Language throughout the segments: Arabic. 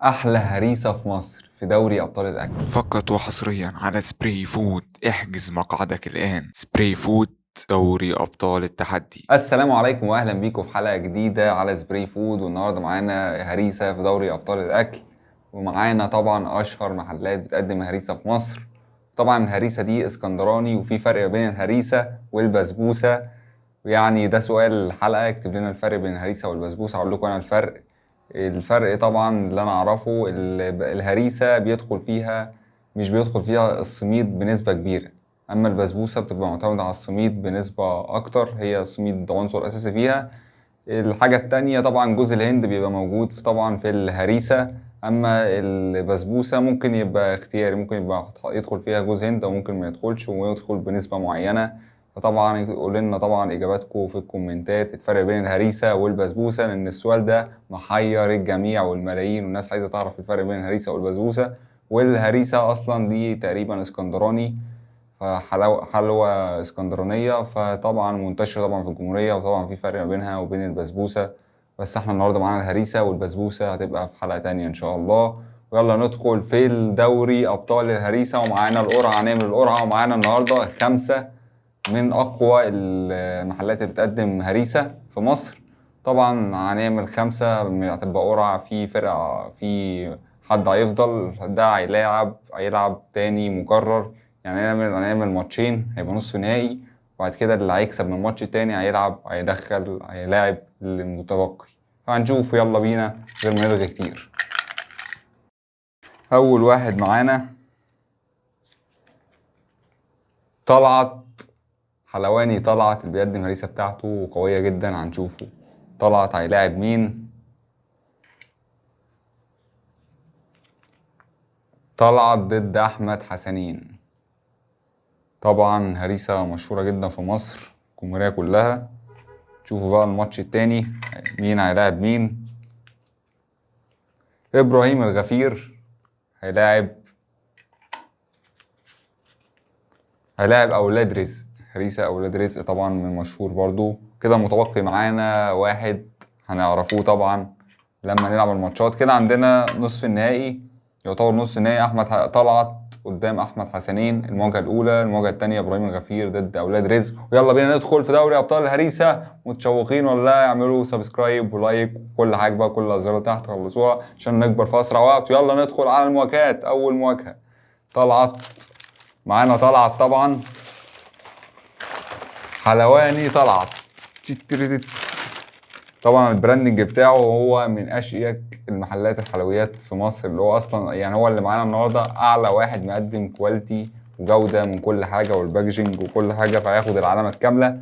احلى هريسه في مصر في دوري ابطال الاكل. فقط وحصريا على سبراي فود. احجز مقعدك الآن. سبراي فود، دوري أبطال التحدي. السلام عليكم واهلا بيكم في حلقه جديده على سبراي فود، والنهارده معانا هريسه في دوري ابطال الاكل، ومعانا طبعا اشهر محلات بتقدم هريسه في مصر. طبعا الهريسه دي اسكندراني، وفي فرق بين الهريسه والبسبوسه، ويعني ده سؤال الحلقه. اكتب لنا الفرق بين الهريسه والبسبوسه، اقول لكم انا الفرق طبعا اللي انا اعرفه الهريسه مش بيدخل فيها السميد بنسبه كبيره، اما البسبوسه بتبقى معتمده على السميد بنسبه اكتر، هي السميد عنصر اساسي فيها. الحاجه التانية طبعا جوز الهند بيبقى موجود طبعا في الهريسه، اما البسبوسه ممكن يبقى اختياري، ممكن يبقى يدخل فيها جوز هند او ممكن ما يدخلش ويدخل بنسبه معينه. فطبعا قولوا لنا طبعا اجاباتكم في الكومنتات، الفرق بين الهريسه والبسبوسه، لان السؤال ده محير الجميع والملايين، والناس عايزه تعرف الفرق بين الهريسه والبسبوسه. والهريسه اصلا دي تقريبا اسكندراني، حلوى اسكندرانيه، فطبعا منتشره طبعا في الجمهوريه، وطبعا في فرق ما بينها وبين البسبوسه. بس احنا النهارده معانا الهريسه، والبسبوسه هتبقى في حلقه تانية ان شاء الله. ويلا ندخل في الدوري ابطال الهريسه، ومعانا القرعه، هنعمل القرعه، ومعانا النهارده 5 من أقوى المحلات اللي بتقدم هريسة في مصر. طبعا هنعمل 5، هتبقى قرعة في فرقة، في حد هيفضل ده هيلعب تاني مكرر، يعني هنعمل ماتشين، هيبقى نصف نهائي، وبعد كده اللي هيكسب من الماتش التاني هيلاعب المتبقي. فهنشوف، يلا بينا غير ما نلغي كتير. أول واحد معانا طلعت حلواني. طلعت اللي بيقدم الهريسة بتاعته قوية جدا، هنشوفه. طلعت هيلاعب مين؟ طلعت ضد أحمد حسنين، طبعا هريسة مشهورة جدا في مصر، الجمهورية كلها. شوفوا بقى الماتش التاني مين هيلاعب مين. إبراهيم الغفير هيلاعب أولاد رزق. هريسة أولاد رزق طبعا من مشهور برضو. كده متبقي معانا واحد هنعرفوه طبعا لما نلعب الماتشات. كده عندنا نصف النهائي، يعتبر نص النهائي. طلعت قدام احمد حسنين المواجهه الاولى، المواجهه الثانيه ابراهيم الغفير ضد اولاد رزق. ويلا بينا ندخل في دوري ابطال الهريسه. متشوقين ولا لا؟ اعملوا سبسكرايب ولايك وكل حاجه بقى، كل الازرار تحت خلصوها عشان نكبر في اسرع وقت. ويلا ندخل على المواجهات. اول مواجهه طلعت معانا، طلعت طبعا حلواني. طلعت طبعا البراندنج بتاعه هو من اشيك المحلات الحلويات في مصر، اللي هو اصلا يعني هو اللي معانا النهارده اعلى واحد مقدم كواليتي وجوده من كل حاجه، والباكجينج وكل حاجه، فهياخد العلامه الكامله.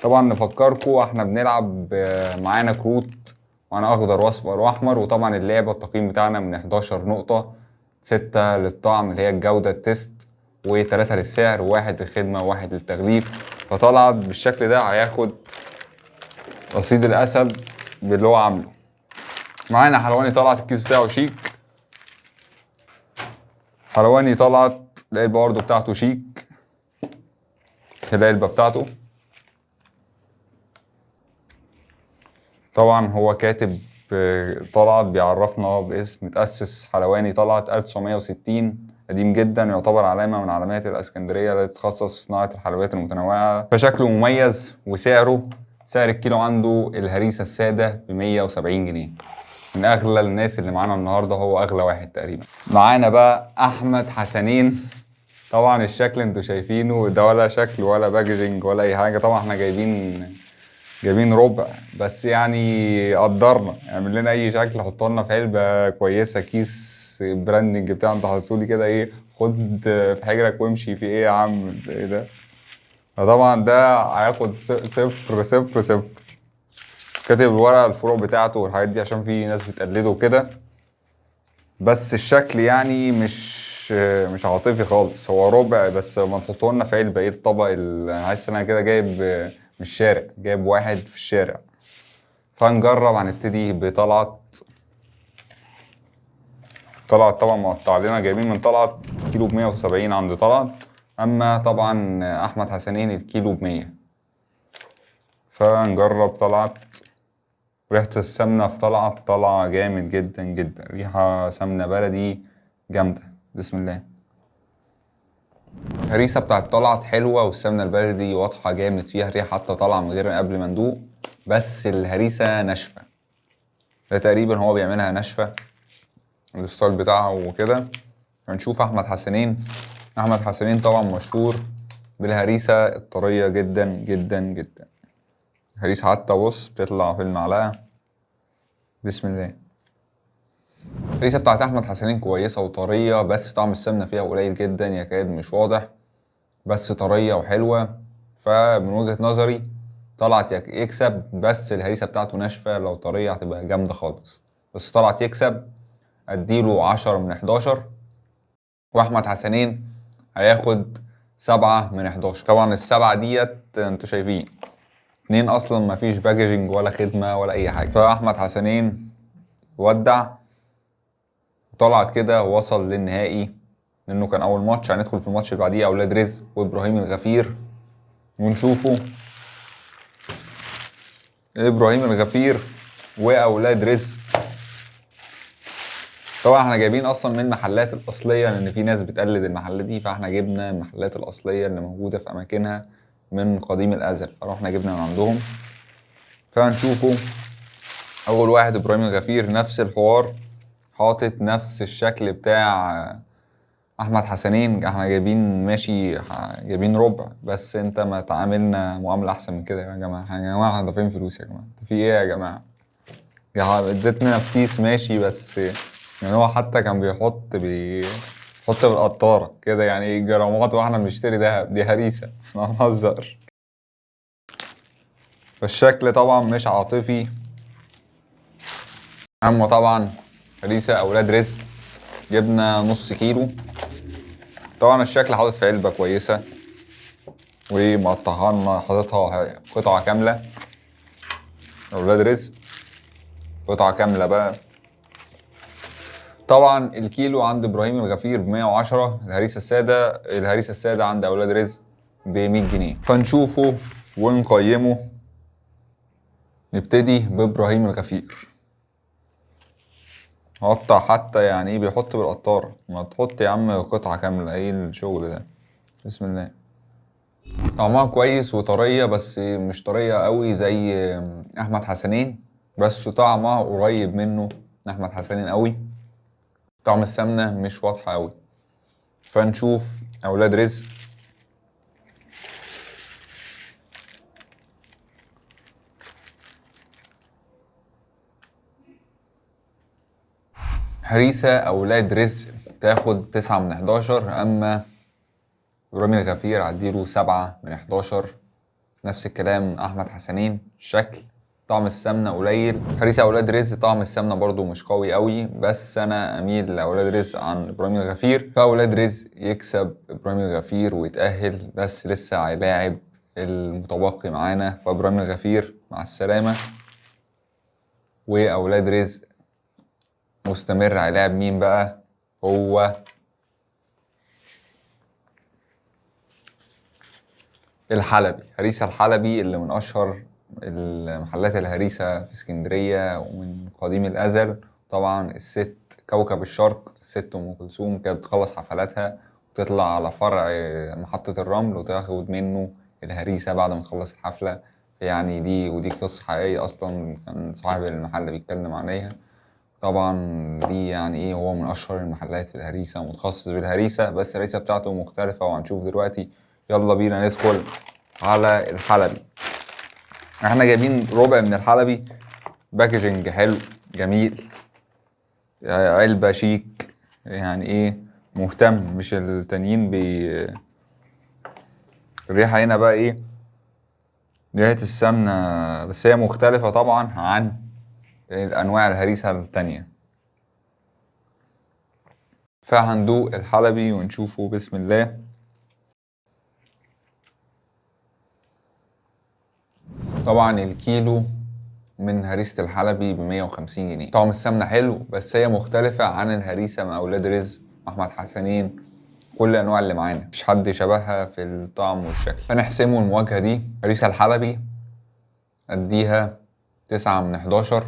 طبعا نفكركم احنا بنلعب معانا كروت، معانا اخضر واصفر واحمر. وطبعا اللعبه التقييم بتاعنا من 11 نقطه، 6 للطعم اللي هي الجوده التست، و3 للسعر، و1 للخدمه، و1 للتغليف. فطلعت بالشكل ده هياخد رصيد الاسد باللي هو عامله. معانا حلواني طلعت، الكيس بتاعه شيك. حلواني طلعت العلبة برضه بتاعته شيك، العلبة بتاعته طبعا هو كاتب طلعت بيعرفنا باسم متأسس حلواني طلعت 1960، قديم جدا، يعتبر علامة من علامات الاسكندرية التي تتخصص في صناعة الحلويات المتنوعة. فشكله مميز، سعر الكيلو عنده الهريسة السادة ب170 جنيه. من اغلى الناس اللي معانا النهارده، هو اغلى واحد تقريبا. معانا بقى احمد حسنين. طبعا الشكل انتوا شايفينه ده، ولا شكل ولا باكجينج ولا اي حاجه. طبعا احنا جايبين ربع بس، يعني قدرنا اعمل لنا اي شكل، حطه لنا في علبه كويسه، كيس براندنج بتاع انت حاططولي كده، ايه خد في حجرك وامشي. في ايه يا عم؟ ايه ده؟ فطبعا ده هياخد 0 0 0. كاتب الورقه الفروع بتاعته والحاجات دي عشان في ناس بتقلده وكده، بس الشكل يعني مش عاطفي خالص. هو ربع بس، ما تحطه لنا في علبه. ايه الطبق انا حاسس ان انا كده جايب من الشارع، جايب واحد في الشارع. فنجرب. هنبتدي بطلعت. طبعا مقطع لنا، جايبين من طلعت كيلو ب170 عند طلعت، اما طبعا احمد حسنين الكيلو ب100. فنجرب طلعت. ريحة السمنة في طلعة جامد جدا جدا، ريحة سمنة بلدي جامدة. بسم الله. الهريسة بتاعت طلعت حلوة، والسمنة البلدي واضحة جامد فيها الريحة، حتى طالعة من غير قبل ما ندوق. بس الهريسة ناشفة، ده تقريبا هو بيعملها ناشفة الستايل بتاعها وكده. هنشوف أحمد حسنين. أحمد حسنين طبعا مشهور بالهريسة الطرية جدا جدا جدا. هريسة حتى بص بتطلع في المعلقة. بسم الله. الهريسة بتاعت أحمد حسنين كويسة وطرية، بس طعم السمنة فيها قليل جدا يكاد مش واضح، بس طرية وحلوة. فمن وجهة نظري طلعت يكسب، بس الهريسة بتاعته ناشفة، لو طرية هتبقى جامدة خالص. بس طلعت يكسب، اديله 10/11. واحمد حسنين هياخد 7/11. طبعا ال7 ديت انتوا شايفين 2 اصلا مفيش باكجينج ولا خدمة ولا اي حاجة. فاحمد حسنين ودع، طلعت كده وصل للنهائي، لانه كان اول ماتش. هندخل في الماتش اللي بعديه اولاد رزق وابراهيم الغفير ونشوفه. ابراهيم الغفير واولاد رزق. طبعا احنا جايبين اصلا من المحلات الاصليه، لان في ناس بتقلد المحلات دي، فاحنا جبنا المحلات الاصليه اللي موجوده في اماكنها من قديم الازل، فروحنا جبنا من عندهم. فهنشوفه. اول واحد ابراهيم الغفير، نفس الحوار، حاطط نفس الشكل بتاع احمد حسنين. احنا جايبين ماشي، جايبين ربع، بس انت ما تعاملنا معامله احسن من كده يا جماعه. يا جماعه احنا دافعين فلوس، يا جماعه انت في ايه يا جماعه؟ اديتنا كيس ماشي، بس يعني هو حتى كان بيحط بالقطاره كده، يعني جرامات، واحنا بنشتري دهب، دي هريسه احنا هنهزر. فالشكل طبعا مش عاطفي. اما طبعا هريسه اولاد رزق، جبنا نص كيلو. طبعا الشكل حاطط في علبه كويسه، ومقطعها لنا، حاططها قطعه كامله. اولاد رزق قطعه كامله بقى. طبعا الكيلو عند ابراهيم الغفير ب110، الهريسه الساده عند اولاد رزق ب100 جنيه. فنشوفه ونقيمه. نبتدي بابراهيم الغفير. قطع حتى، يعني ايه بيحط بالقطاره؟ ما تحط يا عم قطعه كامله، ايه الشغل ده؟ بسم الله. طعمها كويس وطريه، بس مش طريه قوي زي احمد حسنين، بس طعمها قريب منه احمد حسنين قوي. طعم السمنه مش واضحه قوي. فنشوف اولاد رزق. هريسة أولاد رزق تاخد 9/11، أما إبراهيم الغفير عديله 7/11. نفس الكلام أحمد حسنين، شكل طعم السمنة قليل. هريسة أولاد رزق طعم السمنة برضو مش قوي قوي، بس أنا أميل لأولاد رزق عن إبراهيم الغفير. فأولاد رزق يكسب إبراهيم الغفير ويتأهل، بس لسه هيلاعب المتبقي معانا. فإبراهيم الغفير مع السلامة. وأولاد رزق مستمر، هيلاعب مين بقى؟ هو الحلبي، هريسة الحلبي، اللي من أشهر المحلات الهريسة في اسكندرية ومن قديم الأزل. طبعا الست كوكب الشرق، الست أم كلثوم، كانت بتخلص حفلاتها وتطلع على فرع محطة الرمل وتاخد منه الهريسة بعد ما تخلص الحفلة. يعني ودي قصة حقيقية أصلا، كان صاحب المحل بيتكلم عليها. طبعا دي يعني ايه، هو من اشهر المحلات الهريسه، متخصص بالهريسه، بس الهريسه بتاعته مختلفه وهنشوف دلوقتي. يلا بينا ندخل على الحلبي. احنا جايبين ربع من الحلبي، باكجينج حلو جميل، علبه شيك، يعني ايه مهتم، مش التانيين الريحه هنا بقى ايه، ريحه السمنه، بس هي مختلفه طبعا عن انواع الهريسه التانيه. فهندوق الحلبي ونشوفه. بسم الله. طبعا الكيلو من هريسة الحلبي ب150 جنيه. طعم السمنة حلو، بس هي مختلفة عن الهريسة مع أولاد رزق وأحمد حسنين، كل الأنواع اللي معانا مش حد شبهها في الطعم والشكل. فنحسمه المواجهة دي. هريسة الحلبي أديها 9 من 11.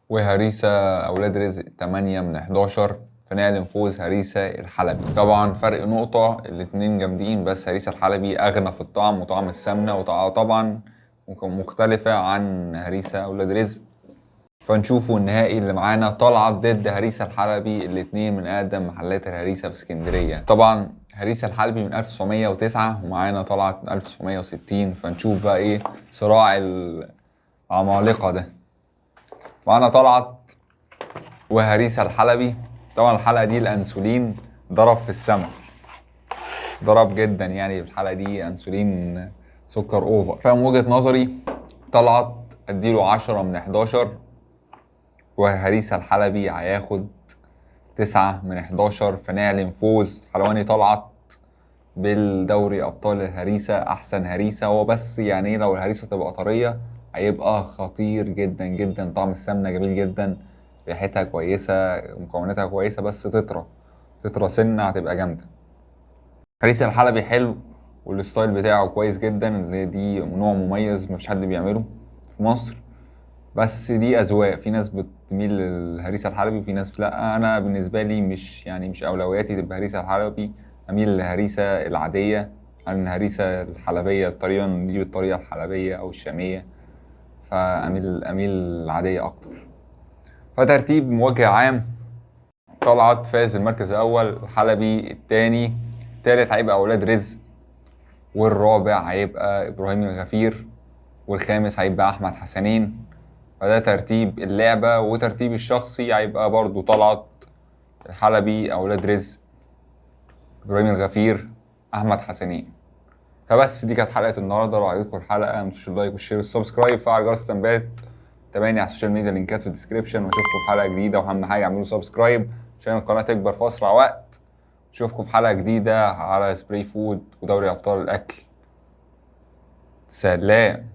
وهريسة أولاد رزق 8 من 11. فنعلن فوز هريسة الحلبي. طبعا فرق نقطة، الاتنين جامدين، بس هريسة الحلبي أغنى في الطعم وطعم السمنة وطبعا مختلفة عن هريسة أولاد رزق. فنشوفوا النهائي اللي معانا طلعت ضد هريسة الحلبي، الاتنين من أقدم محلات الهريسة في اسكندرية. طبعا هريسة الحلبي من 1909 ومعانا طلعت من 1960. فنشوف بقى إيه صراع العمالقة ده. معانا طلعت وهريسة الحلبي. طبعا الحلقة دي الأنسولين ضرب في السماء، ضرب جدا يعني. في الحلقة دي أنسولين سكر أوفر. فمن وجهة نظري طلعت أديله 10 من 11. وهريسة الحلبي هياخد 9 من 11. فنعلن فوز حلواني طلعت بالدوري أبطال الهريسة أحسن هريسة. هو بس يعني لو الهريسة تبقى طرية هيبقى خطير جدا جدا. طعم السمنة جميل جدا، ريحتها كويسة، مكوناتها كويسة، بس تطرى سنة هتبقى جامدة. هريسة الحلبي حلو والستايل بتاعه كويس جدا، اللي دي نوع مميز مفيش حد بيعمله في مصر. بس دي أذواق، في ناس بتميل للهريسة الحلبي وفي ناس لا. أنا بالنسبة لي مش أولوياتي تبقى هريسة الحلبي، أميل للهريسة العادية عن الهريسة الحلبية. تقريبا دي بالطريقة الحلبية أو الشامية، فأميل العادية أكتر. فترتيب بوجه عام، طلعت فاز المركز الأول، الحلبي التاني، التالت هيبقى أولاد رزق، والرابع هيبقى إبراهيم الغفير، والخامس هيبقى أحمد حسنين. فده ترتيب اللعبة. وترتيب الشخصي هيبقى برضو طلعت، الحلبي، أولاد رزق، إبراهيم الغفير، أحمد حسنين. فبس دي كانت حلقة النهاردة. لو عجبتكم الحلقة متنسوش اللايك والشير والسبسكرايب، فعل جرس التنبيهات، تابعني على السوشيال ميديا، لينكات في الديسكريبشن. واشوفكم في حلقة جديدة، واهم حاجة اعملوا سبسكرايب عشان القناة تكبر في أسرع وقت. اشوفكم في حلقة جديدة على سبراي فود ودوري أبطال الأكل. سلام.